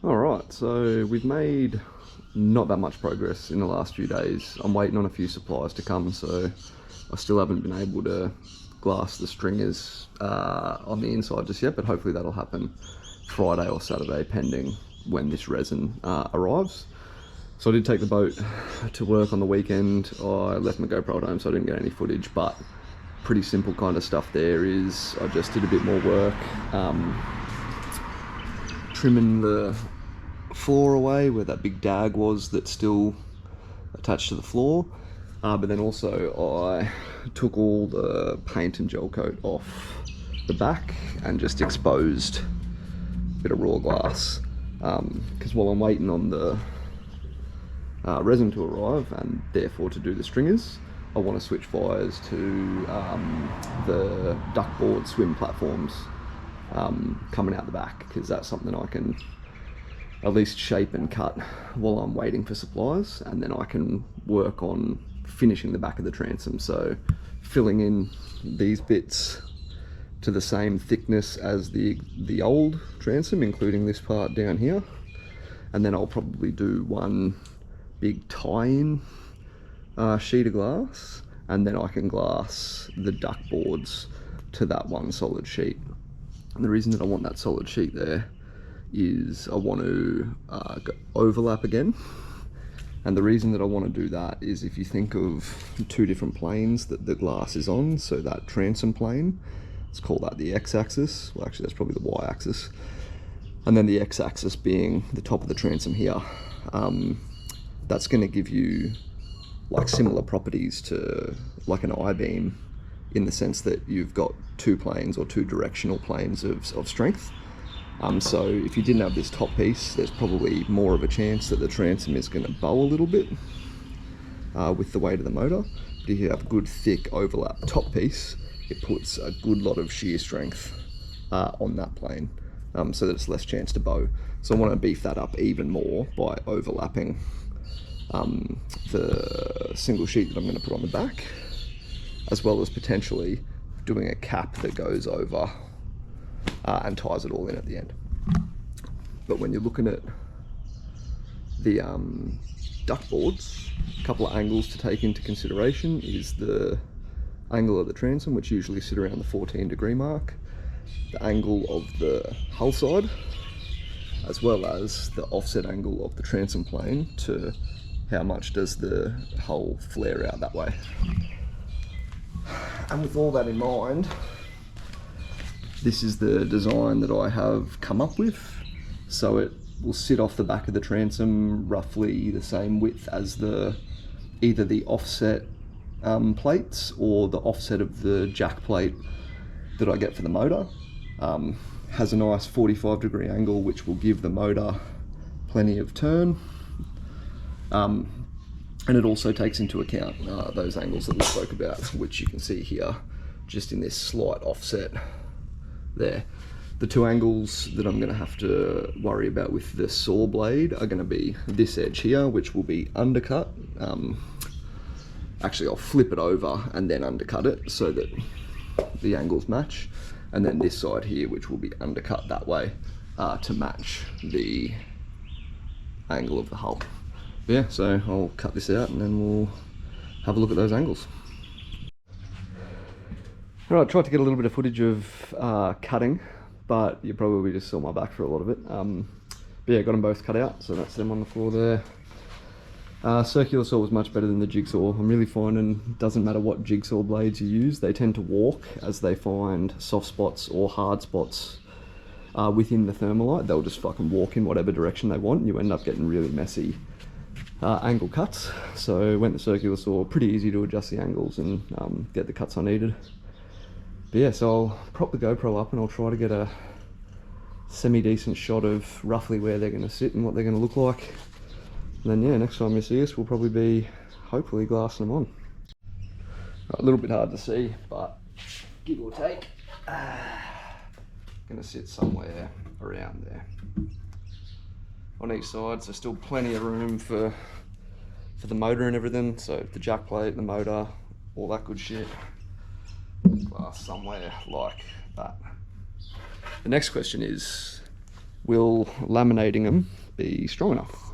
Alright, so we've made not that much progress in the last few days. I'm waiting on a few supplies to come, so I still haven't been able to glass the stringers on the inside just yet, but hopefully that'll happen Friday or Saturday, pending when this resin arrives. So I did take the boat to work on the weekend. I left my GoPro at home, so I didn't get any footage, but pretty simple kind of stuff there is I just did a bit more work trimming the floor away where that big dag was that's still attached to the floor, but then also I took all the paint and gel coat off the back and just exposed a bit of raw glass, because while I'm waiting on the resin to arrive and therefore to do the stringers, I want to switch fires to the Duckboard swim platforms coming out the back, because that's something I can at least shape and cut while I'm waiting for supplies, and then I can work on finishing the back of the transom, so filling in these bits to the same thickness as the old transom, including this part down here, and then I'll probably do one big tie-in sheet of glass, and then I can glass the duck boards to that one solid sheet. And the reason that I want that solid sheet there is I want to overlap again. And the reason that I want to do that is if you think of two different planes that the glass is on, so that transom plane, let's call that the x-axis, well actually that's probably the y-axis, and then the x-axis being the top of the transom here. That's going to give you like similar properties to like an I-beam, in the sense that you've got two planes or two directional planes of strength. So if you didn't have this top piece, there's probably more of a chance that the transom is going to bow a little bit with the weight of the motor. But if you have a good thick overlap top piece, it puts a good lot of shear strength on that plane, so that it's less chance to bow. So I want to beef that up even more by overlapping the single sheet that I'm going to put on the back, as well as potentially doing a cap that goes over and ties it all in at the end. But when you're looking at the duck boards, a couple of angles to take into consideration is the angle of the transom, which usually sit around the 14-degree mark, the angle of the hull side, as well as the offset angle of the transom plane to how much does the hull flare out that way. And with all that in mind, this is the design that I have come up with. So it will sit off the back of the transom roughly the same width as either the offset plates or the offset of the jack plate that I get for the motor. Has a nice 45-degree angle, which will give the motor plenty of turn. And it also takes into account those angles that we spoke about, which you can see here, just in this slight offset there. The two angles that I'm going to have to worry about with the saw blade are going to be this edge here, which will be undercut. Actually, I'll flip it over and then undercut it so that the angles match. And then this side here, which will be undercut that way to match the angle of the hull. Yeah, so I'll cut this out and then we'll have a look at those angles. Alright, tried to get a little bit of footage of cutting, but you probably just saw my back for a lot of it. But yeah, got them both cut out, so that's them on the floor there. Circular saw was much better than the jigsaw. I'm really finding it doesn't matter what jigsaw blades you use, they tend to walk as they find soft spots or hard spots within the thermalite. They'll just fucking walk in whatever direction they want, and you end up getting really messy angle cuts. So went the circular saw, pretty easy to adjust the angles and get the cuts I needed. But yeah, so I'll prop the GoPro up and I'll try to get a semi-decent shot of roughly where they're going to sit and what they're going to look like. And then yeah, next time you see us, we'll probably be hopefully glassing them on. A little bit hard to see, but give or take, going to sit somewhere around there on each side, so still plenty of room for the motor and everything. So the jack plate, the motor, all that good shit, glass somewhere like that. The next question is, will laminating them be strong enough?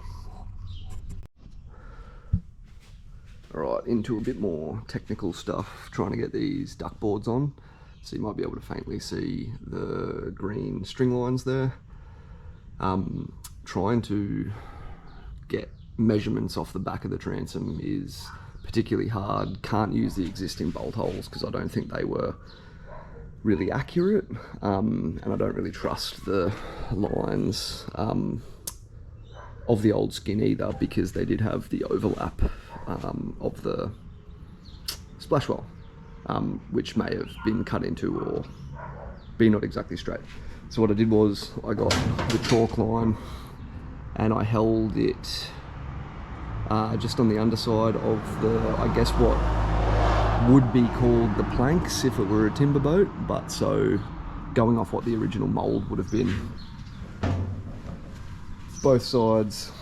Alright, into a bit more technical stuff, trying to get these duckboards on. So you might be able to faintly see the green string lines there. Trying to get measurements off the back of the transom is particularly hard. Can't use the existing bolt holes because I don't think they were really accurate, and I don't really trust the lines of the old skin either, because they did have the overlap of the splash well, which may have been cut into or be not exactly straight. So what I did was I got the chalk line and I held it just on the underside of the, I guess what would be called the planks if it were a timber boat, but so going off what the original mould would have been. Both sides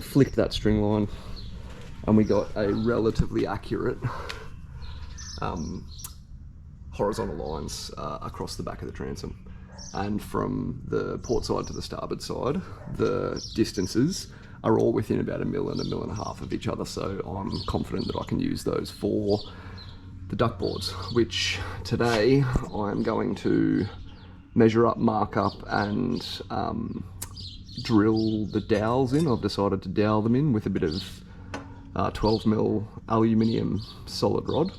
flicked that string line and we got a relatively accurate horizontal lines across the back of the transom. And from the port side to the starboard side, the distances are all within about 1 mil and 1.5 mil of each other, so I'm confident that I can use those for the duckboards, which today I'm going to measure up, mark up and drill the dowels in. I've decided to dowel them in with a bit of 12 mil aluminium solid rod.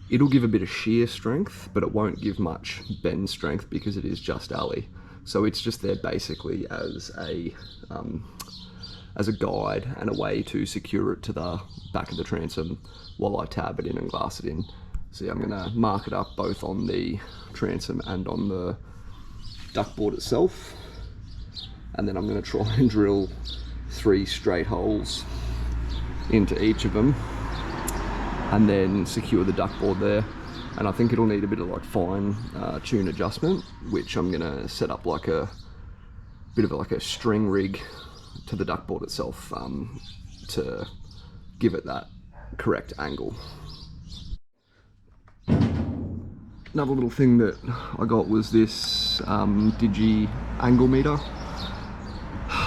It'll give a bit of shear strength, but it won't give much bend strength because it is just alley. So it's just there basically as a guide and a way to secure it to the back of the transom while I tab it in and glass it in. So yeah, I'm gonna mark it up both on the transom and on the duckboard itself. And then I'm gonna try and drill 3 straight holes into each of them and then secure the duckboard there. And I think it'll need a bit of like fine tune adjustment, which I'm gonna set up like a bit of like a string rig to the duckboard itself to give it that correct angle. Another little thing that I got was this Digi angle meter.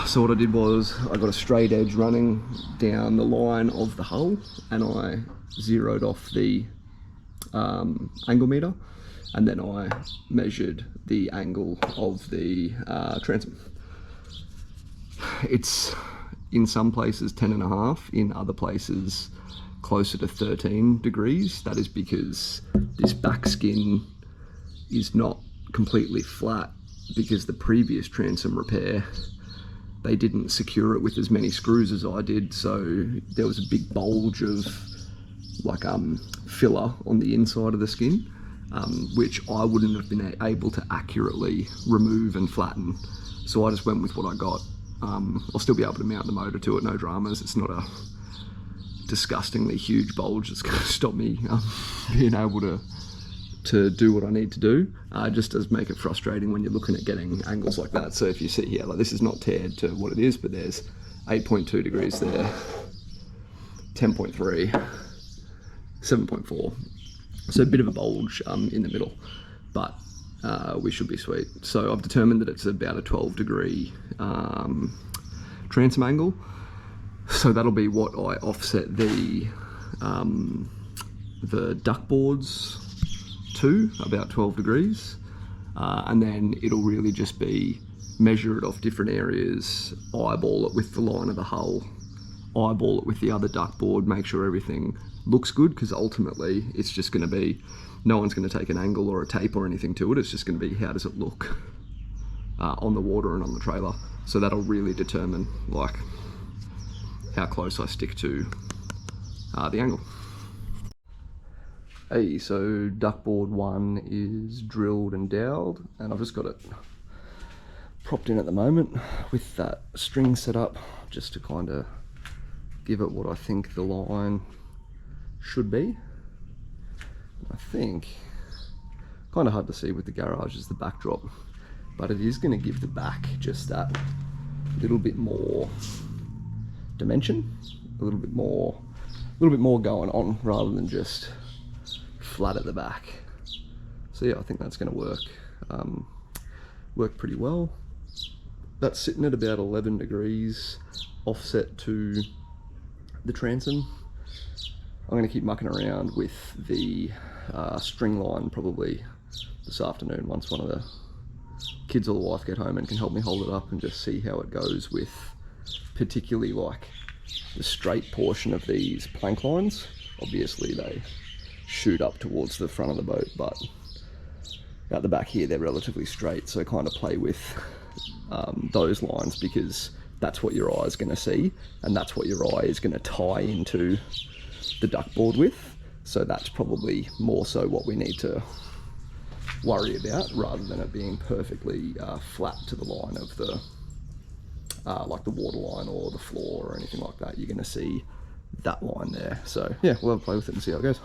So what I did was I got a straight edge running down the line of the hull and I zeroed off the angle meter, and then I measured the angle of the transom. It's in some places 10.5, in other places closer to 13 degrees. That is because this back skin is not completely flat, because the previous transom repair they didn't secure it with as many screws as I did, so there was a big bulge of like filler on the inside of the skin, which I wouldn't have been able to accurately remove and flatten. So I just went with what I got. I'll still be able to mount the motor to it, no dramas. It's not a disgustingly huge bulge that's going to stop me being able to do what I need to do. Just does make it frustrating when you're looking at getting angles like that. So if you see here, like this is not teared to what it is, but there's 8.2 degrees there, 10.3, 7.4. So a bit of a bulge in the middle, but we should be sweet. So I've determined that it's about a 12 degree transom angle. So that'll be what I offset the duckboards to, about 12 degrees. And then it'll really just be measure it off different areas, eyeball it with the line of the hull, eyeball it with the other duckboard, make sure everything looks good, because ultimately it's just going to be, no one's going to take an angle or a tape or anything to it. It's just going to be how does it look on the water and on the trailer. So that'll really determine like how close I stick to the angle. Hey, so duckboard 1 is drilled and doweled, and I've just got it propped in at the moment with that string set up just to kind of give it what I think the line should be. I think, kind of hard to see with the garage as the backdrop, but it is going to give the back just that little bit more dimension, a little bit more going on rather than just flat at the back. So yeah, I think that's going to work. worked pretty well. That's sitting at about 11 degrees offset to the transom. I'm going to keep mucking around with the string line probably this afternoon once one of the kids or the wife get home and can help me hold it up, and just see how it goes with particularly like the straight portion of these plank lines. Obviously they shoot up towards the front of the boat, but at the back here they're relatively straight, so kind of play with those lines, because that's what your eye is going to see, and that's what your eye is going to tie into the duckboard with. So that's probably more so what we need to worry about, rather than it being perfectly flat to the line of the like the water line or the floor or anything like that. You're going to see that line there. So yeah, we'll have a play with it and see how it goes.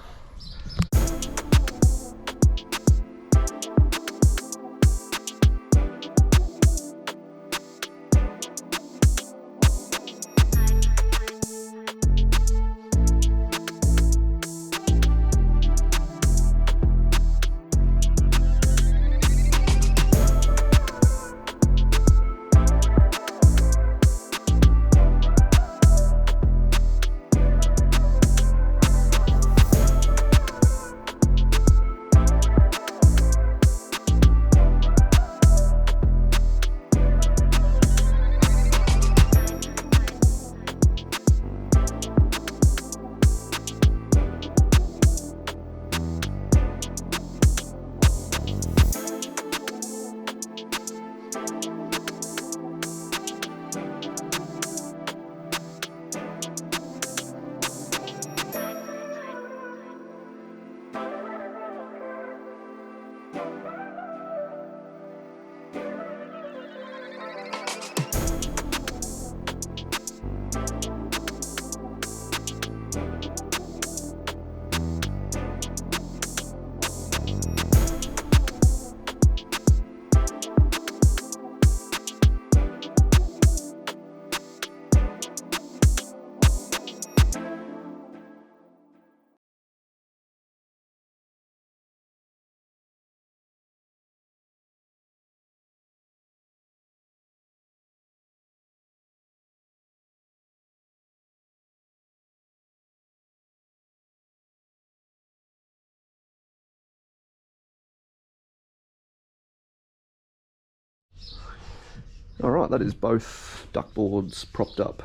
Alright, that is both duckboards propped up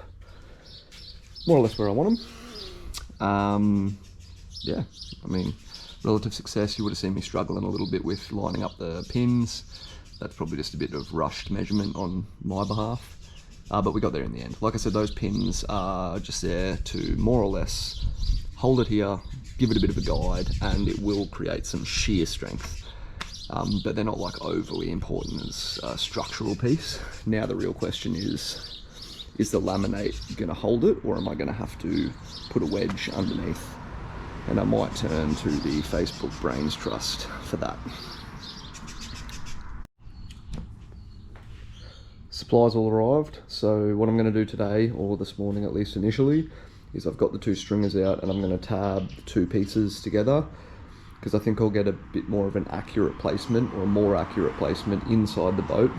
more or less where I want them. Yeah, I mean, relative success. You would have seen me struggling a little bit with lining up the pins. That's probably just a bit of rushed measurement on my behalf, but we got there in the end. Like I said, those pins are just there to more or less hold it here, give it a bit of a guide, and it will create some shear strength. But they're not like overly important as a structural piece. Now the real question is the laminate going to hold it, or am I going to have to put a wedge underneath? And I might turn to the Facebook Brains Trust for that. Supplies all arrived, so what I'm going to do today, or this morning at least initially, is I've got the two stringers out and I'm going to tab the two pieces together, because I think I'll get a bit more of an accurate placement, or a more accurate placement inside the boat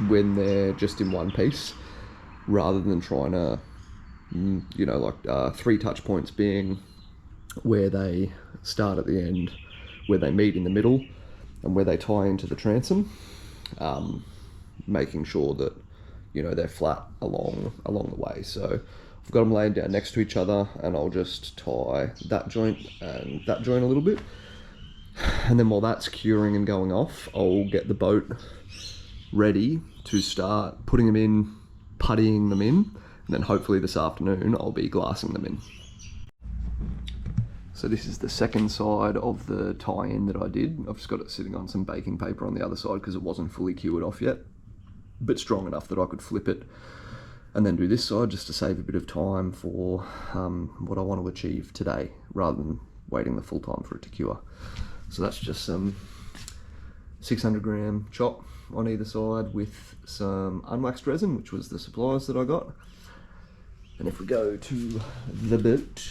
when they're just in one piece, rather than trying to, you know, like 3 touch points being where they start at the end, where they meet in the middle, and where they tie into the transom, making sure that, you know, they're flat along the way. So I've got them laying down next to each other, and I'll just tie that joint and that joint a little bit. And then while that's curing and going off, I'll get the boat ready to start putting them in, puttying them in, and then hopefully this afternoon I'll be glassing them in. So this is the second side of the tie-in that I did. I've just got it sitting on some baking paper on the other side because it wasn't fully cured off yet, but strong enough that I could flip it and then do this side, just to save a bit of time for what I want to achieve today, rather than waiting the full time for it to cure. So that's just some 600 gram chop on either side with some unwaxed resin, which was the supplies that I got. And if we go to the boat,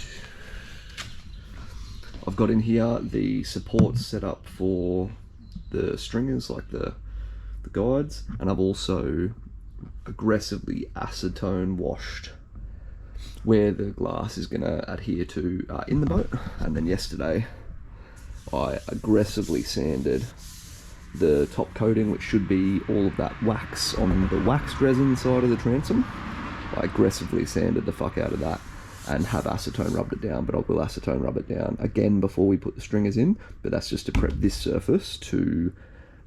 I've got in here the supports set up for the stringers, like the the guides, and I've also aggressively acetone washed where the glass is going to adhere to in the boat. And then yesterday I aggressively sanded the top coating, which should be all of that wax on the waxed resin side of the transom. I aggressively sanded the fuck out of that and have acetone rubbed it down, but I will acetone rub it down again before we put the stringers in, but that's just to prep this surface to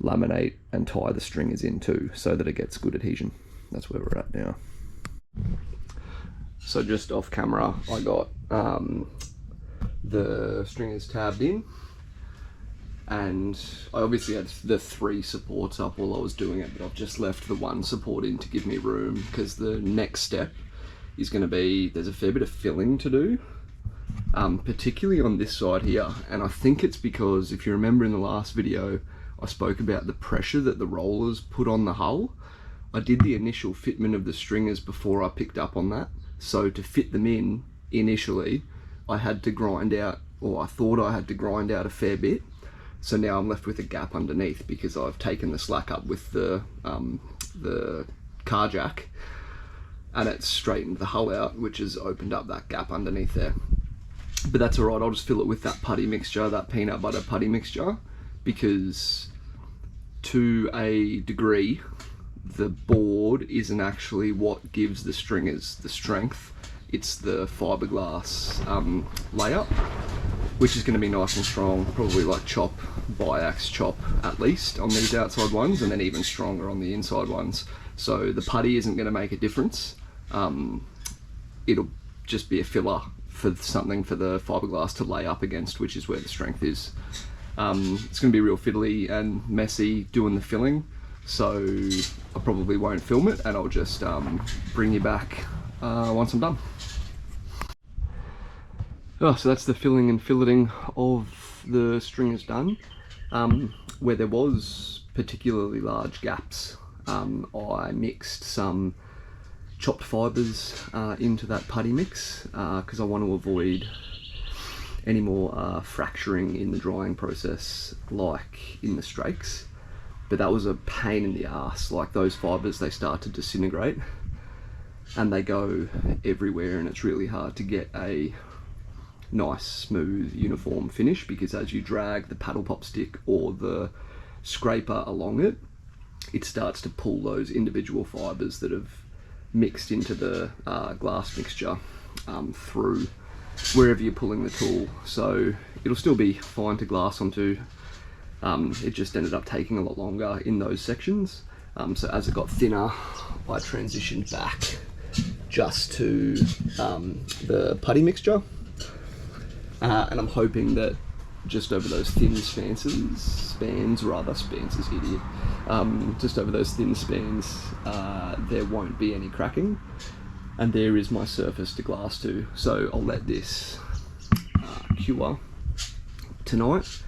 laminate and tie the stringers in too, so that it gets good adhesion. That's where we're at now. So just off camera, I got the stringers tabbed in, and I obviously had the 3 supports up while I was doing it, but I've just left the 1 support in to give me room, because the next step is going to be, there's a fair bit of filling to do, particularly on this side here. And I think it's because, if you remember in the last video, I spoke about the pressure that the rollers put on the hull. I did the initial fitment of the stringers before I picked up on that. So to fit them in initially, I had to grind out, or I thought I had to grind out a fair bit. So now I'm left with a gap underneath because I've taken the slack up with the car jack, and it's straightened the hull out, which has opened up that gap underneath there. But that's all right, I'll just fill it with that putty mixture, that peanut butter putty mixture, because to a degree, the board isn't actually what gives the stringers the strength. It's the fiberglass layup, which is going to be nice and strong, probably like chop, biax chop at least on these outside ones, and then even stronger on the inside ones. So the putty isn't going to make a difference. It'll just be a filler for something for the fiberglass to lay up against, which is where the strength is. It's going to be real fiddly and messy doing the filling, so I probably won't film it, and I'll just bring you back once I'm done. Oh, so that's the filling and filleting of the stringers done. Where there was particularly large gaps, I mixed some chopped fibres into that putty mix, because I want to avoid any more fracturing in the drying process like in the strakes. But that was a pain in the ass. Like, those fibres, they start to disintegrate and they go everywhere, and it's really hard to get a nice, smooth, uniform finish, because as you drag the paddle pop stick or the scraper along it, it starts to pull those individual fibres that have mixed into the glass mixture through wherever you're pulling the tool. So it'll still be fine to glass onto. It just ended up taking a lot longer in those sections. So as it got thinner, I transitioned back just to the putty mixture. And I'm hoping that just over those thin spans, just over those thin spans, there won't be any cracking, and there is my surface to glass to. So I'll let this cure tonight.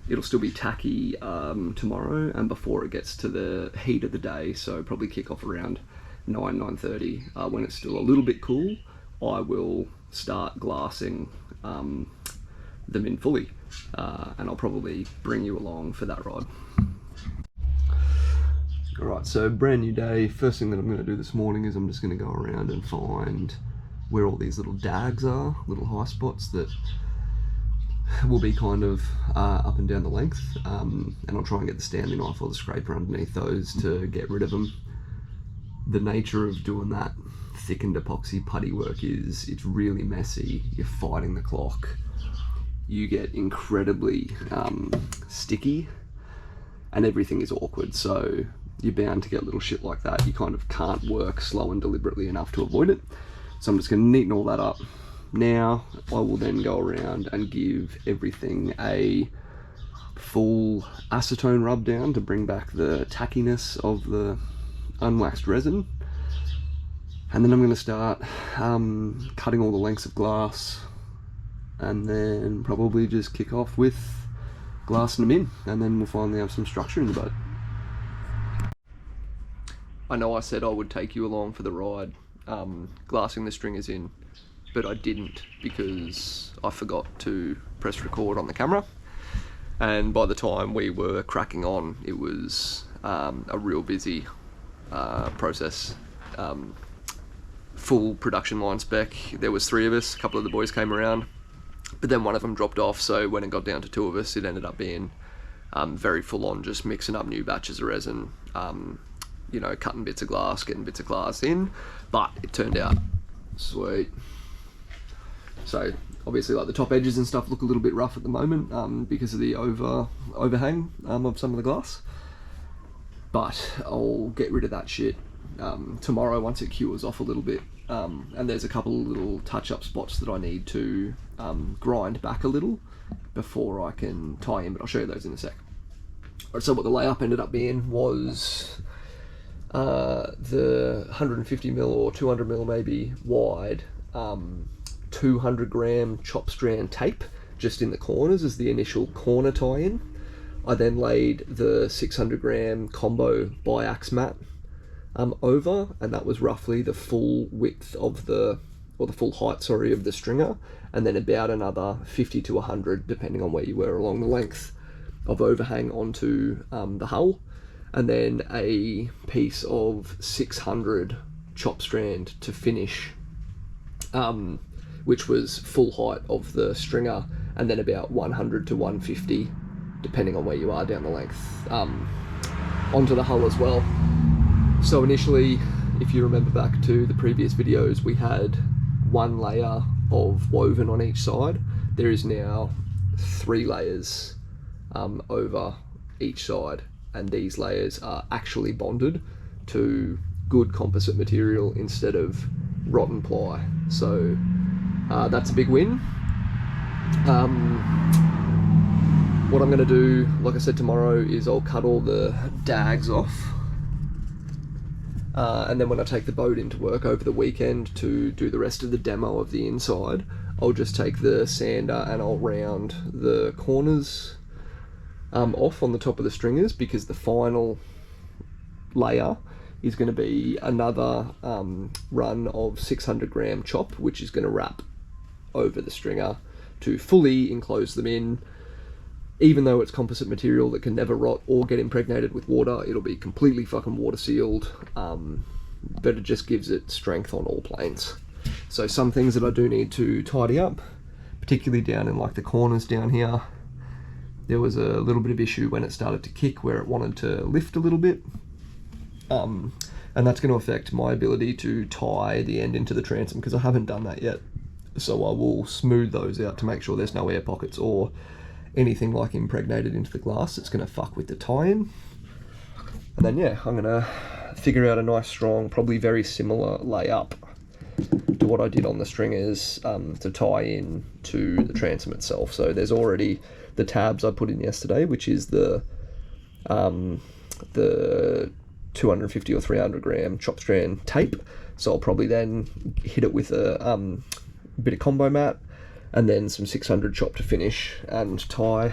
It'll still be tacky tomorrow, and before it gets to the heat of the day, so probably kick off around 9:30, when it's still a little bit cool, I will start glassing them in fully, and I'll probably bring you along for that ride. Alright, so brand new day. First thing that I'm going to do this morning is I'm just going to go around and find where all these little dags are, little high spots that will be kind of up and down the length, and I'll try and get the Stanley knife or the scraper underneath those to get rid of them. The nature of doing that thickened epoxy putty work is it's really messy. You're fighting the clock. You get incredibly sticky, and everything is awkward, so you're bound to get little shit like that. You kind of can't work slow and deliberately enough to avoid it. So I'm just going to neaten all that up. Now I will then go around and give everything a full acetone rub down to bring back the tackiness of the unwaxed resin, and then I'm going to start cutting all the lengths of glass, and then probably just kick off with glassing them in, and then we'll finally have some structure in the boat. I know I said I would take you along for the ride, glassing the stringers in, but I didn't because I forgot to press record on the camera, and by the time we were cracking on, it was a real busy process. Full production line spec. There was 3 of us. A couple of the boys came around, but then one of them dropped off. So when it got down to 2 of us, it ended up being very full on, just mixing up new batches of resin, cutting bits of glass, getting bits of glass in. But it turned out sweet. So obviously, like, the top edges and stuff look a little bit rough at the moment because of the overhang of some of the glass. But I'll get rid of that shit tomorrow once it cures off a little bit. And there's a couple of little touch-up spots that I need to grind back a little before I can tie in, but I'll show you those in a sec. Alright, so what the layup ended up being was the 150mm or 200mm maybe wide 200 gram chop strand tape just in the corners as the initial corner tie-in. I then laid the 600 gram combo biax mat over, and that was roughly the full width of the full height, of the stringer, and then about another 50 to 100, depending on where you were along the length, of overhang onto the hull, and then a piece of 600 chop strand to finish, which was full height of the stringer, and then about 100 to 150, depending on where you are down the length, onto the hull as well. So initially, if you remember back to the previous videos, we had 1 layer of woven on each side. There is now 3 layers over each side, and these layers are actually bonded to good composite material instead of rotten ply. So that's a big win. What I'm going to do, like I said, tomorrow is I'll cut all the dags off. And then when I take the boat into work over the weekend to do the rest of the demo of the inside, I'll just take the sander and I'll round the corners off on the top of the stringers, because the final layer is going to be another run of 600 gram chop, which is going to wrap over the stringer to fully enclose them in. Even though it's composite material that can never rot or get impregnated with water, it'll be completely fucking water sealed, but it just gives it strength on all planes. So some things that I do need to tidy up, particularly down in like the corners down here, there was a little bit of issue when it started to kick where it wanted to lift a little bit, and that's going to affect my ability to tie the end into the transom, because I haven't done that yet. So I will smooth those out to make sure there's no air pockets or anything like impregnated into the glass that's going to fuck with the tie-in. And then yeah, I'm going to figure out a nice strong, probably very similar layup to what I did on the stringers to tie in to the transom itself. So there's already the tabs I put in yesterday, which is the 250 or 300 gram chop strand tape. So I'll probably then hit it with a bit of combo mat, and then some 600 chop to finish, and tie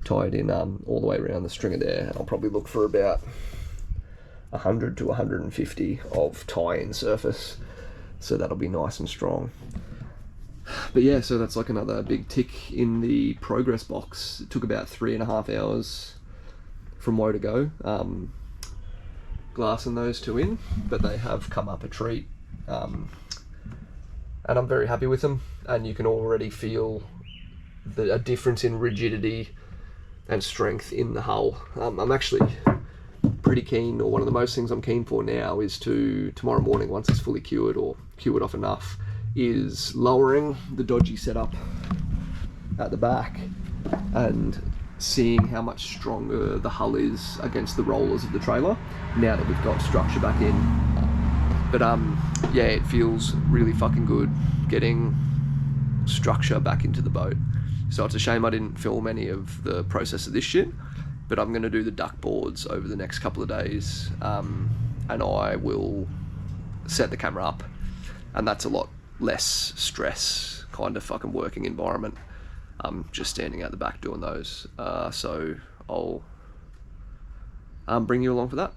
it in all the way around the stringer there. And I'll probably look for about 100 to 150 of tie-in surface, so that'll be nice and strong. But yeah, so that's like another big tick in the progress box. It took about 3.5 hours from woe to go, glassing those 2 in, but they have come up a treat. And I'm very happy with them, and you can already feel a difference in rigidity and strength in the hull. I'm actually pretty keen, or one of the most things I'm keen for now is tomorrow morning, once it's fully cured or cured off enough, is lowering the dodgy setup at the back and seeing how much stronger the hull is against the rollers of the trailer now that we've got structure back in. But yeah, it feels really fucking good getting structure back into the boat. So it's a shame I didn't film any of the process of this shit, but I'm going to do the duckboards over the next couple of days, and I will set the camera up, and that's a lot less stress kind of fucking working environment. I'm just standing out the back doing those, so I'll bring you along for that.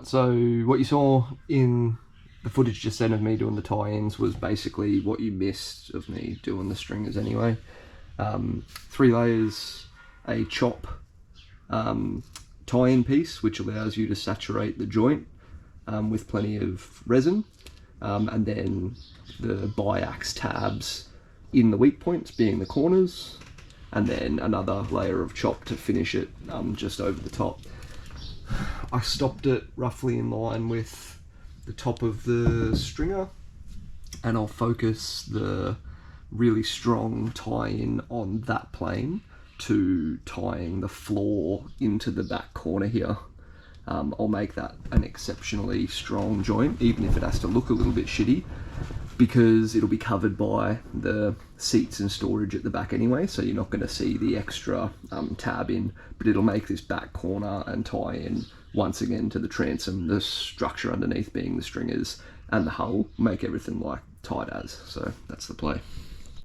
so what you saw in the footage just then of me doing the tie-ins was basically what you missed of me doing the stringers anyway. 3 layers, a chop tie-in piece, which allows you to saturate the joint with plenty of resin, and then the biax tabs in the weak points being the corners, and then another layer of chop to finish it just over the top. I stopped it roughly in line with the top of the stringer, and I'll focus the really strong tie-in on that plane to tying the floor into the back corner here. I'll make that an exceptionally strong joint, even if it has to look a little bit shitty, because it'll be covered by the seats and storage at the back anyway, so you're not going to see the extra tab in, but it'll make this back corner and tie in once again to the transom, the structure underneath being the stringers, and the hull, make everything like tight as. So that's the play.